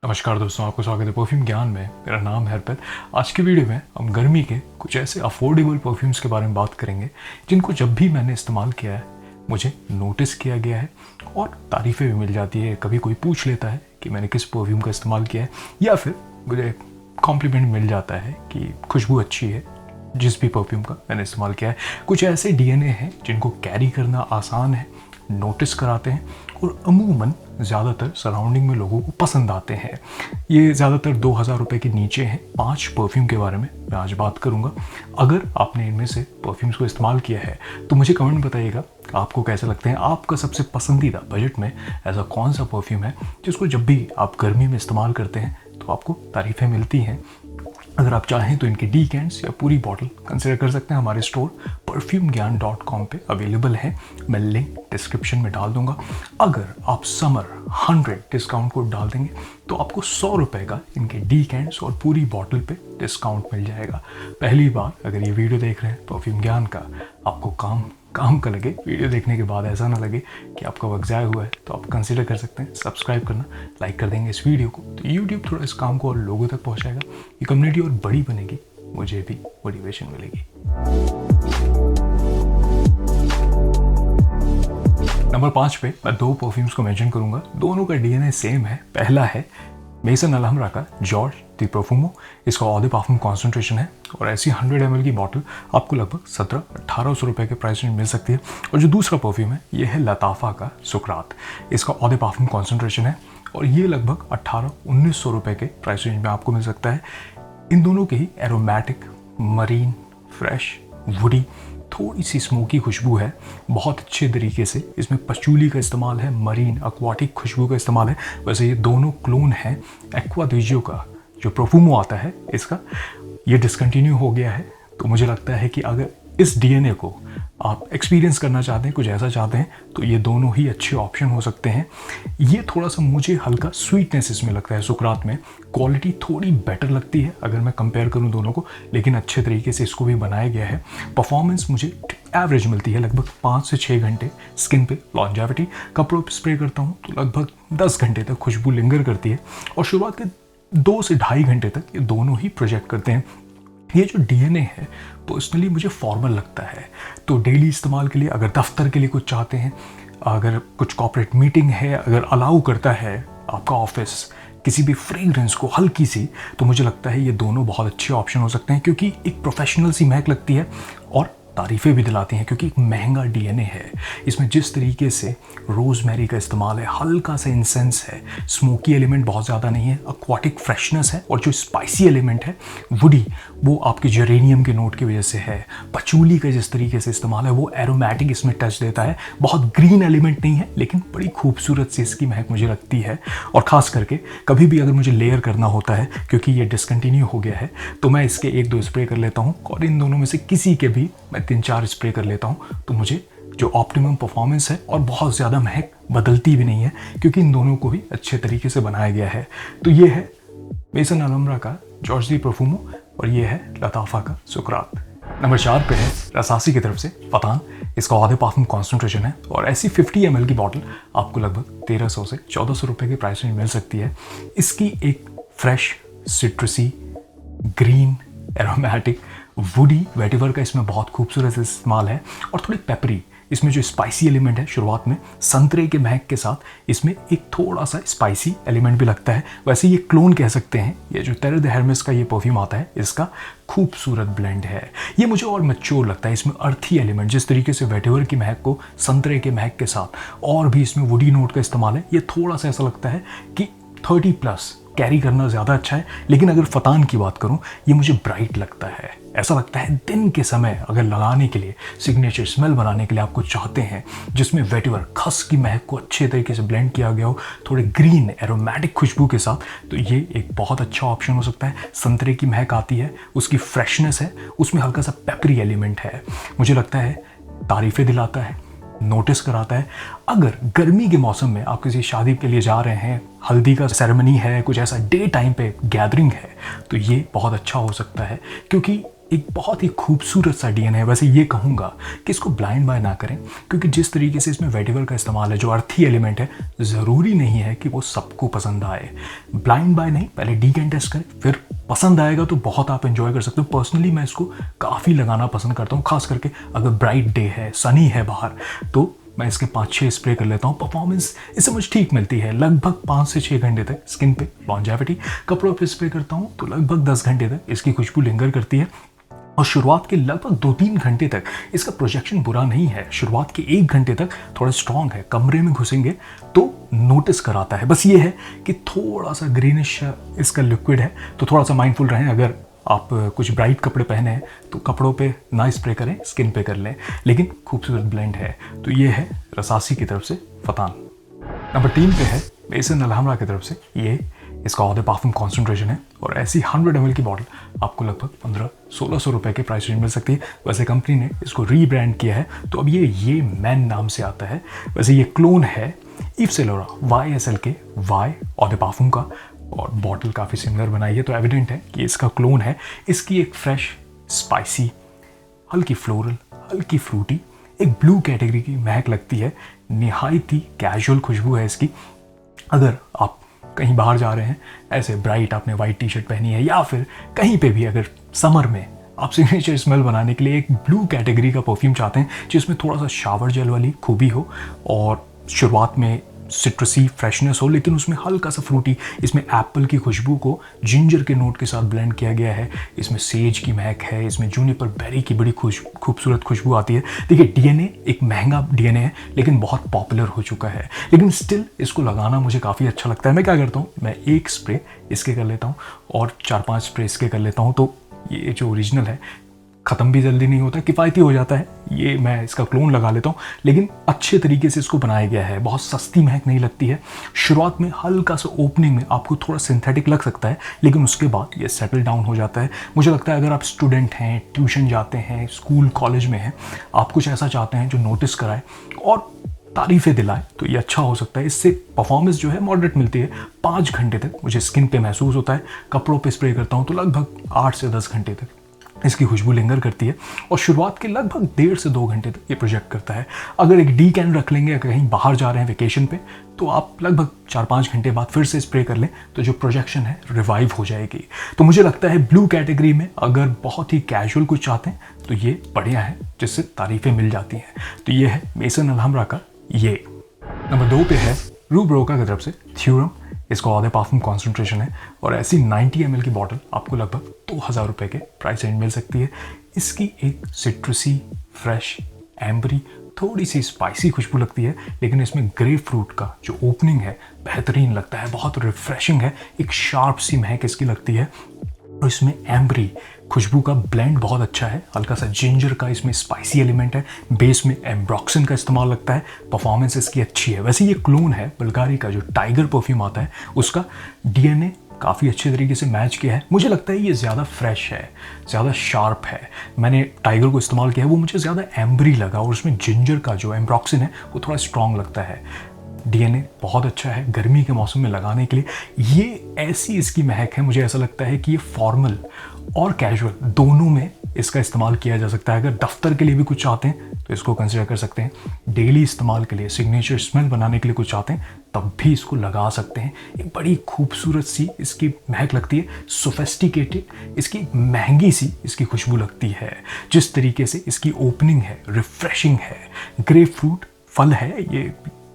नमस्कार दोस्तों, आपको स्वागत है परफ्यूम ज्ञान में। मेरा नाम है हरपत। आज की वीडियो में हम गर्मी के कुछ ऐसे अफोर्डेबल परफ्यूम्स के बारे में बात करेंगे जिनको जब भी मैंने इस्तेमाल किया है मुझे नोटिस किया गया है और तारीफ़ें भी मिल जाती है। कभी कोई पूछ लेता है कि मैंने किस परफ्यूम का इस्तेमाल किया है, या फिर मुझे कॉम्प्लीमेंट मिल जाता है कि खुशबू अच्छी है जिस भी परफ्यूम का मैंने इस्तेमाल किया है। कुछ ऐसे डीएनए हैं जिनको कैरी करना आसान है, नोटिस कराते हैं और अमूमन ज़्यादातर सराउंडिंग में लोगों को पसंद आते हैं। ये ज़्यादातर 2000 रुपये के नीचे हैं। 5 परफ्यूम के बारे में मैं आज बात करूँगा। अगर आपने इनमें से परफ्यूम्स को इस्तेमाल किया है तो मुझे कमेंट बताइएगा आपको कैसे लगते हैं। आपका सबसे पसंदीदा बजट में ऐसा कौन सा परफ्यूम है जिसको जब भी आप गर्मी में इस्तेमाल करते हैं तो आपको तारीफ़ें मिलती हैं। अगर आप चाहें तो इनके डीकेंट्स या पूरी बॉटल कंसिडर कर सकते हैं। हमारे स्टोर perfumegyan.com पे अवेलेबल है। मैं लिंक डिस्क्रिप्शन में डाल दूंगा। अगर आप समर 100 डिस्काउंट कोड डाल देंगे तो आपको 100 रुपये का इनके डीकेंट्स और पूरी बॉटल पे डिस्काउंट मिल जाएगा। पहली बार अगर ये वीडियो देख रहे हैं परफ्यूम ज्ञान का, आपको काम का लगे, वीडियो देखने के बाद ऐसा ना लगे कि आपका वक्त ज़ाया हुआ है, तो आप कंसिडर कर सकते हैं सब्सक्राइब करना। लाइक कर देंगे इस वीडियो को तो यूट्यूब थोड़ा इस काम को और लोगों तक पहुंचाएगा। ये कम्युनिटी और बड़ी बनेगी, मुझे भी मोटिवेशन मिलेगी। नंबर 5 पे मैं 2 परफ्यूम्स को मेंशन करूंगा। दोनों का डीएनए सेम है। पहला है मेसन अलहमरा का जॉर्ज दी प्रोफुमो। इसका ऑड पार्फुम कॉन्सेंट्रेशन है और ऐसी 100 ml की बॉटल आपको लगभग 1700-1800 रुपये के प्राइस में मिल सकती है। और जो दूसरा परफ्यूम है ये है लताफ़ा का सुकरात। इसका ऑड पार्फुम कॉन्सेंट्रेशन है और ये लगभग 1800-1900 रुपये के प्राइस रेंज में आपको मिल सकता है। इन दोनों के ही एरोमेटिक, मरीन, फ्रेश, वुडी, थोड़ी सी स्मोकी खुशबू है। बहुत अच्छे तरीके से इसमें पचूली का इस्तेमाल है, मरीन एक्वाटिक खुशबू का इस्तेमाल है। वैसे ये दोनों क्लोन हैं एक्वा दिजियो का। जो प्रोफुमो आता है इसका, ये डिसकंटिन्यू हो गया है। तो मुझे लगता है कि अगर इस डीएनए को आप एक्सपीरियंस करना चाहते हैं, कुछ ऐसा चाहते हैं, तो ये दोनों ही अच्छे ऑप्शन हो सकते हैं। ये थोड़ा सा मुझे हल्का स्वीटनेस इसमें लगता है सुकरात में। क्वालिटी थोड़ी बेटर लगती है अगर मैं कंपेयर करूं दोनों को, लेकिन अच्छे तरीके से इसको भी बनाया गया है। परफॉर्मेंस मुझे एवरेज मिलती है, लगभग 5 से 6 घंटे स्किन पे लॉन्जेविटी। कपड़ों पर स्प्रे करता हूँ तो लगभग 10 घंटे तक खुशबू लिंगर करती है और शुरुआत के 2 से ढाई घंटे तक ये दोनों ही प्रोजेक्ट करते हैं। ये जो डीएनए है पर्सनली मुझे फॉर्मल लगता है, तो डेली इस्तेमाल के लिए, अगर दफ्तर के लिए कुछ चाहते हैं, अगर कुछ कॉर्पोरेट मीटिंग है, अगर अलाउ करता है आपका ऑफिस किसी भी फ्रेग्रेंस को हल्की सी, तो मुझे लगता है ये दोनों बहुत अच्छे ऑप्शन हो सकते हैं। क्योंकि एक प्रोफेशनल सी महक लगती है और तारीफ़ें भी दिलाती हैं, क्योंकि एक महंगा डीएनए है। इसमें जिस तरीके से रोज़मेरी का इस्तेमाल है, हल्का सा इंसेंस है, स्मोकी एलिमेंट बहुत ज़्यादा नहीं है, एक्वाटिक फ्रेशनेस है, और जो स्पाइसी एलिमेंट है वुडी, वो आपके जेरेनियम के नोट की वजह से है। पचूली का जिस तरीके से इस्तेमाल है वो एरोमेटिक इसमें टच देता है। बहुत ग्रीन एलिमेंट नहीं है, लेकिन बड़ी खूबसूरत सी इसकी महक मुझे लगती है। और ख़ास करके कभी भी अगर मुझे लेयर करना होता है, क्योंकि ये डिसकंटिन्यू हो गया है, तो मैं इसके 1-2 स्प्रे कर लेता हूँ और इन दोनों में से किसी के भी मैं 3-4 स्प्रे कर लेता हूँ। तो मुझे जो ऑप्टिमम परफॉर्मेंस है, और बहुत ज़्यादा महक बदलती भी नहीं है क्योंकि इन दोनों को भी अच्छे तरीके से बनाया गया है। तो ये है मेसन अलहमरा का जॉर्ज दी प्रोफुमो और ये है लताफ़ा का सुकरात। नंबर 4 पे है रसासी की तरफ से फतान। इसका ऑड पार्फुम कॉन्सेंट्रेशन है और ऐसी 50 ml की बॉटल आपको लगभग 1300 से 1400 रुपये के प्राइस में मिल सकती है। इसकी एक fresh, सिट्रसी, green, aromatic, woody vetiver का इसमें बहुत खूबसूरत इस्तेमाल है और थोड़ी पेपरी। इसमें जो स्पाइसी एलिमेंट है शुरुआत में संतरे के महक के साथ इसमें एक थोड़ा सा स्पाइसी एलिमेंट भी लगता है। वैसे ये क्लोन कह सकते हैं। ये जो तेरे द हेर्मेस का ये परफ्यूम आता है, इसका खूबसूरत ब्लेंड है। ये मुझे और मैच्योर लगता है। इसमें अर्थी एलिमेंट, जिस तरीके से वेटिवर की महक को संतरे के महक के साथ और भी इसमें वुडी नोट का इस्तेमाल है, ये थोड़ा सा ऐसा लगता है कि 30+ कैरी करना ज़्यादा अच्छा है। लेकिन अगर फतान की बात करूं, ये मुझे ब्राइट लगता है। ऐसा लगता है दिन के समय अगर लगाने के लिए, सिग्नेचर स्मेल बनाने के लिए आप कुछ चाहते हैं जिसमें वेटिवर खस की महक को अच्छे तरीके से ब्लेंड किया गया हो, थोड़े ग्रीन एरोमेटिक खुशबू के साथ, तो ये एक बहुत अच्छा ऑप्शन हो सकता है। संतरे की महक आती है, उसकी फ्रेशनेस है, उसमें हल्का सा पेपरी एलिमेंट है। मुझे लगता है तारीफ़ें दिलाता है, नोटिस कराता है। अगर गर्मी के मौसम में आप किसी शादी के लिए जा रहे हैं, हल्दी का सेरेमनी है, कुछ ऐसा डे टाइम पे गैदरिंग है, तो ये बहुत अच्छा हो सकता है। क्योंकि एक बहुत ही खूबसूरत सा डीएनए है। वैसे ये कहूँगा कि इसको ब्लाइंड बाय ना करें, क्योंकि जिस तरीके से इसमें वेटिवर का इस्तेमाल है, जो अर्थी एलिमेंट है, ज़रूरी नहीं है कि वो सबको पसंद आए। ब्लाइंड बाय नहीं, पहले डी कैन टेस्ट करें, फिर पसंद आएगा तो बहुत आप एंजॉय कर सकते हो। पर्सनली मैं इसको काफ़ी लगाना पसंद करता हूँ, खास करके अगर ब्राइट डे है, सनी है बाहर, तो मैं इसके 5-6 स्प्रे कर लेता हूँ। परफॉर्मेंस इससे मुझे ठीक मिलती है, लगभग 5 से 6 घंटे तक स्किन पे लॉन्जेविटी। कपड़ों पे स्प्रे करता हूँ तो लगभग 10 घंटे तक इसकी खुशबू लिंगर करती है, और शुरुआत के लगभग 2-3 घंटे तक इसका प्रोजेक्शन बुरा नहीं है। शुरुआत के 1 घंटे तक थोड़ा स्ट्रॉन्ग है, कमरे में घुसेंगे तो नोटिस कराता है। बस ये है कि थोड़ा सा ग्रीनिश इसका लिक्विड है, तो थोड़ा सा माइंडफुल रहें। अगर आप कुछ ब्राइट कपड़े पहने हैं तो कपड़ों पे ना स्प्रे करें, स्किन पे कर लें, लेकिन खूबसूरत ब्लेंड है। तो ये है रसासी की तरफ से फतान। नंबर 3 पे है मेसन अलहमरा की तरफ से। ये इसका ऑदे पार्फम कॉन्सेंट्रेशन है, और ऐसी 100 ml की बॉटल आपको लगभग 1500-1600 रुपये के प्राइस रेंज मिल सकती है। वैसे कंपनी ने इसको रीब्रांड किया है, तो अब ये मैन नाम से आता है। वैसे ये क्लोन है ईव सेंट लॉरेंट YSL के वाई ऑदे पार्फम का, और बॉटल काफ़ी सिमिलर बनाई है, तो एविडेंट है कि इसका क्लोन है। इसकी एक फ्रेश, स्पाइसी, हल्की फ्लोरल, हल्की फ्रूटी, एक ब्लू कैटेगरी की महक लगती है। निहायत ही कैजुअल खुशबू है इसकी। अगर आप कहीं बाहर जा रहे हैं, ऐसे ब्राइट आपने वाइट टी शर्ट पहनी है, या फिर कहीं पे भी अगर समर में आप सिग्नेचर स्मेल बनाने के लिए एक ब्लू कैटेगरी का परफ्यूम चाहते हैं जिसमें थोड़ा सा शावर जेल वाली खूबी हो, और शुरुआत में सिट्रसी फ्रेशनेस हो, लेकिन उसमें हल्का सा फ्रूटी, इसमें एप्पल की खुशबू को जिंजर के नोट के साथ ब्लेंड किया गया है। इसमें सेज की महक है, इसमें जूनिपर बेरी की बड़ी खूबसूरत खुशबू आती है। देखिए, डीएनए एक महंगा डीएनए है, लेकिन बहुत पॉपुलर हो चुका है, लेकिन स्टिल इसको लगाना मुझे काफ़ी अच्छा लगता है। मैं क्या करता हूँ, मैं 1 स्प्रे इसके कर लेता हूँ और 4-5 स्प्रे इसके कर लेता हूँ, तो ये जो ओरिजिनल है ख़त्म भी जल्दी नहीं होता, किफ़ायती हो जाता है। ये मैं इसका क्लोन लगा लेता हूँ, लेकिन अच्छे तरीके से इसको बनाया गया है, बहुत सस्ती महक नहीं लगती है। शुरुआत में हल्का सा ओपनिंग में आपको थोड़ा सिंथेटिक लग सकता है, लेकिन उसके बाद ये सेटल डाउन हो जाता है। मुझे लगता है अगर आप स्टूडेंट हैं, ट्यूशन जाते हैं, स्कूल कॉलेज में हैं, आप कुछ ऐसा चाहते हैं जो नोटिस कराए और तारीफ़ें दिलाए, तो ये अच्छा हो सकता है। इससे परफॉर्मेंस जो है मॉडरेट मिलती है। 5 घंटे तक मुझे स्किन पे महसूस होता है। कपड़ों पे स्प्रे करता हूँ तो लगभग 8 से 10 घंटे तक इसकी खुशबू लिंगर करती है, और शुरुआत के लगभग 1.5 से 2 घंटे तक ये प्रोजेक्ट करता है। अगर एक डी कैन रख लेंगे, अगर कहीं बाहर जा रहे हैं वेकेशन पे, तो आप लगभग 4-5 घंटे बाद फिर से स्प्रे कर लें, तो जो प्रोजेक्शन है रिवाइव हो जाएगी। तो मुझे लगता है ब्लू कैटेगरी में अगर बहुत ही कैजुअल कुछ चाहते हैं तो ये बढ़िया है, जिससे तारीफ़ें मिल जाती हैं। तो ये है मेसन अलहमरा का ये। नंबर 2 पे है रूब रोका की तरफ से थ्योरम। इसका ऑदे पार्फम कॉन्सेंट्रेशन है, और ऐसी 90 ml की बॉटल आपको लगभग 2000 रुपये के प्राइस रेंज मिल सकती है। इसकी एक सिट्रसी, फ्रेश, एम्बरी, थोड़ी सी स्पाइसी खुशबू लगती है, लेकिन इसमें ग्रेप फ्रूट का जो ओपनिंग है बेहतरीन लगता है, बहुत रिफ्रेशिंग है। एक शार्प सी महक इसकी लगती है, और इसमें एम्बरी खुशबू का ब्लेंड बहुत अच्छा है। हल्का सा जिंजर का इसमें स्पाइसी एलिमेंट है, बेस में एम्ब्रॉक्सिन का इस्तेमाल लगता है। परफॉर्मेंस इसकी अच्छी है। वैसे ये क्लोन है बुल्गारी का, जो टाइगर परफ्यूम आता है उसका। डीएनए काफ़ी अच्छे तरीके से मैच किया है। मुझे लगता है ये ज़्यादा फ्रेश है, ज़्यादा शार्प है। मैंने टाइगर को इस्तेमाल किया है, वो मुझे ज़्यादा एम्बरी लगा, और उसमें जिंजर का जो एम्ब्रॉक्सिन है वो थोड़ा स्ट्रॉन्ग लगता है। डीएनए बहुत अच्छा है गर्मी के मौसम में लगाने के लिए। ये ऐसी इसकी महक है, मुझे ऐसा लगता है कि ये फॉर्मल और कैजुअल दोनों में इसका इस्तेमाल किया जा सकता है। अगर दफ्तर के लिए भी कुछ चाहते हैं तो इसको कंसिडर कर सकते हैं। डेली इस्तेमाल के लिए, सिग्नेचर स्मेल बनाने के लिए कुछ चाहते हैं, तब भी इसको लगा सकते हैं। एक बड़ी खूबसूरत सी इसकी महक लगती है, सोफेस्टिकेटेड, इसकी महंगी सी इसकी खुशबू लगती है। जिस तरीके से इसकी ओपनिंग है, रिफ्रेशिंग है। ग्रेप फ्रूट फल है, ये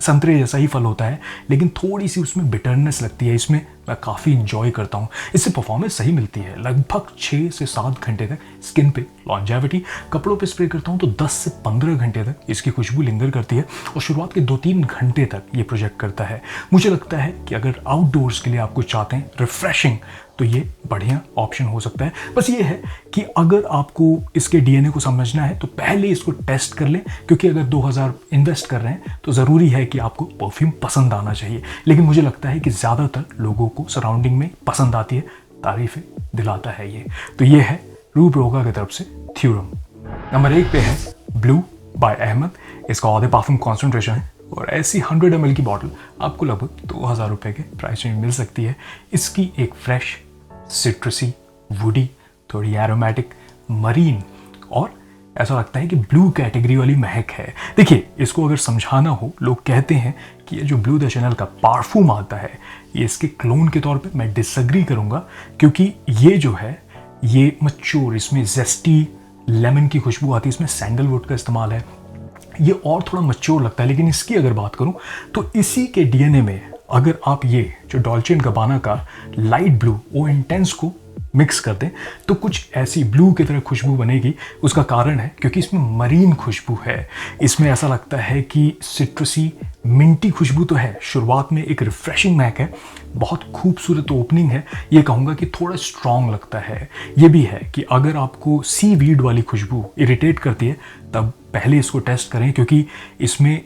संतरे जैसा ही फल होता है, लेकिन थोड़ी सी उसमें बिटरनेस लगती है। इसमें मैं काफ़ी इंजॉय करता हूँ। इससे परफॉर्मेंस सही मिलती है। लगभग 6 से 7 घंटे तक स्किन पे लॉन्जेविटी। कपड़ों पे स्प्रे करता हूँ तो 10 से 15 घंटे तक इसकी खुशबू लिंगर करती है, और शुरुआत के 2-3 घंटे तक ये प्रोजेक्ट करता है। मुझे लगता है कि अगर आउटडोर्स के लिए आप कुछ चाहते हैं रिफ्रेशिंग, तो ये बढ़िया ऑप्शन हो सकता है। बस ये है कि अगर आपको इसके डीएनए को समझना है तो पहले इसको टेस्ट कर लें, क्योंकि अगर 2000 इन्वेस्ट कर रहे हैं तो ज़रूरी है कि आपको परफ्यूम पसंद आना चाहिए। लेकिन मुझे लगता है कि ज़्यादातर लोगों को सराउंडिंग में पसंद आती है, तारीफ़ें दिलाता है ये। तो ये है रूब रोगा की तरफ से थ्योरम। नंबर 1 पे है ब्लू बाय अहमद। इसका ऑदे पार्फम कॉन्सेंट्रेशन है, और ऐसी 100 ml की बॉटल आपको लगभग 2000 रुपये के प्राइस में मिल सकती है। इसकी एक फ्रेश, सिट्रसी, वुडी, थोड़ी एरोमेटिक, मरीन और ऐसा लगता है कि ब्लू कैटेगरी वाली महक है। देखिए, इसको अगर समझाना हो, लोग कहते हैं कि ये जो ब्लू द चैनल का पारफ्यूम आता है ये इसके क्लोन के तौर पे मैं डिसएग्री करूंगा, क्योंकि ये जो है ये मच्योर, इसमें जेस्टी लेमन की खुशबू आती है, इसमें सैंडलवुड का इस्तेमाल है, ये और थोड़ा मच्योर लगता है। लेकिन इसकी अगर बात करूं तो इसी के डीएनए में अगर आप ये जो डॉल्चे एंड गबाना का लाइट ब्लू ओ इंटेंस को मिक्स कर दें तो कुछ ऐसी ब्लू की तरह खुशबू बनेगी। उसका कारण है क्योंकि इसमें मरीन खुशबू है, इसमें ऐसा लगता है कि सिट्रसी मिंटी खुशबू तो है, शुरुआत में एक रिफ्रेशिंग महक है, बहुत खूबसूरत ओपनिंग है, ये कहूँगा कि थोड़ा स्ट्रॉन्ग लगता है। ये भी है कि अगर आपको सी वीड वाली खुशबू इरिटेट करती है तब पहले इसको टेस्ट करें, क्योंकि इसमें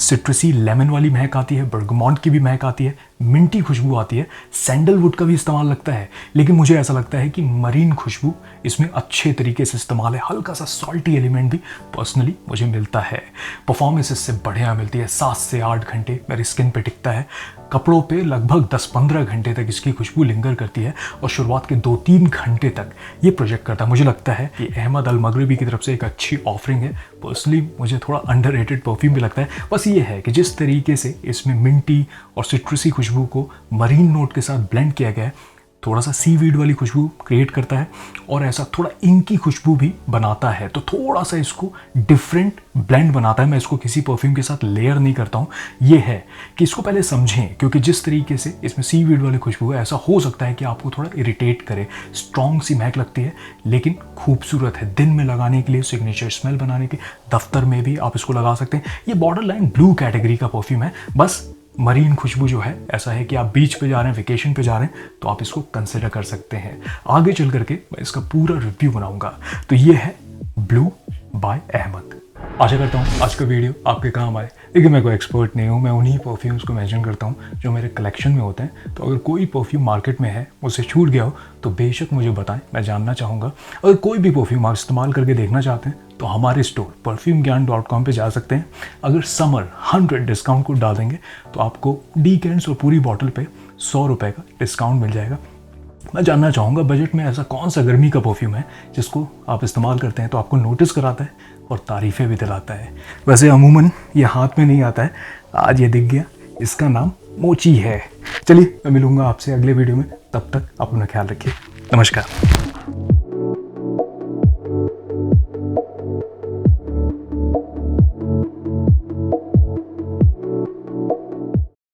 सिट्रसी लेमन वाली महक आती है, बर्गमॉन्ट की भी महक आती है, मिंटी खुशबू आती है, सैंडलवुड का भी इस्तेमाल लगता है। लेकिन मुझे ऐसा लगता है कि मरीन खुशबू इसमें अच्छे तरीके से इस्तेमाल है, हल्का सा सॉल्टी एलिमेंट भी पर्सनली मुझे मिलता है। परफॉर्मेंस इससे बढ़िया मिलती है, 7 से 8 घंटे मेरी स्किन पे टिकता है, कपड़ों पे लगभग 10-15 घंटे तक इसकी खुशबू लिंगर करती है और शुरुआत के 2-3 घंटे तक ये प्रोजेक्ट करता है। मुझे लगता है कि अहमद अल मगरिबी की तरफ से एक अच्छी ऑफरिंग है। पर्सनली मुझे थोड़ा अंडररेटेड परफ्यूम भी लगता है। बस ये है कि जिस तरीके से इसमें मिंटी और सिट्रसी खुशबू को मरीन नोट के साथ ब्लेंड किया गया है, थोड़ा सा सीवीड वाली खुशबू क्रिएट करता है और ऐसा थोड़ा इंकी खुशबू भी बनाता है, तो थोड़ा सा इसको डिफरेंट ब्लेंड बनाता है। मैं इसको किसी परफ्यूम के साथ लेयर नहीं करता हूँ। ये है कि इसको पहले समझें, क्योंकि जिस तरीके से इसमें सीवीड वाली खुशबू है, ऐसा हो सकता है कि आपको थोड़ा इरिटेट करे, स्ट्रॉन्ग सी महक लगती है लेकिन खूबसूरत है। दिन में लगाने के लिए, सिग्नेचर स्मेल बनाने के, दफ्तर में भी आप इसको लगा सकते हैं। ये बॉर्डर लाइन ब्लू कैटेगरी का परफ्यूम है। बस मरीन खुशबू जो है, ऐसा है कि आप बीच पे जा रहे हैं, वेकेशन पे जा रहे हैं, तो आप इसको कंसिडर कर सकते हैं। आगे चल करके मैं इसका पूरा रिव्यू बनाऊंगा। तो ये है ब्लू बाय अहमद। आशा करता हूँ आज का वीडियो आपके काम आए। लेकिन मैं कोई एक्सपर्ट नहीं हूँ, मैं उन्हीं परफ्यूम्स को मेंशन करता हूँ जो मेरे कलेक्शन में होते हैं। तो अगर कोई परफ्यूम मार्केट में है, मुझसे छूट गया हो, तो बेशक मुझे बताएं, मैं जानना चाहूँगा। अगर कोई भी परफ्यूम आप इस्तेमाल करके देखना चाहते हैं तो हमारे स्टोर perfumegyan.com पे जा सकते हैं। अगर समर 100 डिस्काउंट कोड डाल देंगे तो आपको डीकेंड्स और पूरी बॉटल पे 100 रुपये का डिस्काउंट मिल जाएगा। मैं जानना चाहूँगा बजट में ऐसा कौन सा गर्मी का परफ्यूम है जिसको आप इस्तेमाल करते हैं तो आपको नोटिस कराता है और तारीफ़ें भी दिलाता है। वैसे अमूमन ये हाथ में नहीं आता है, आज ये दिख गया, इसका नाम मोची है। चलिए, मैं मिलूँगा आपसे अगले वीडियो में, तब तक आप अपना ख्याल रखिए। नमस्कार।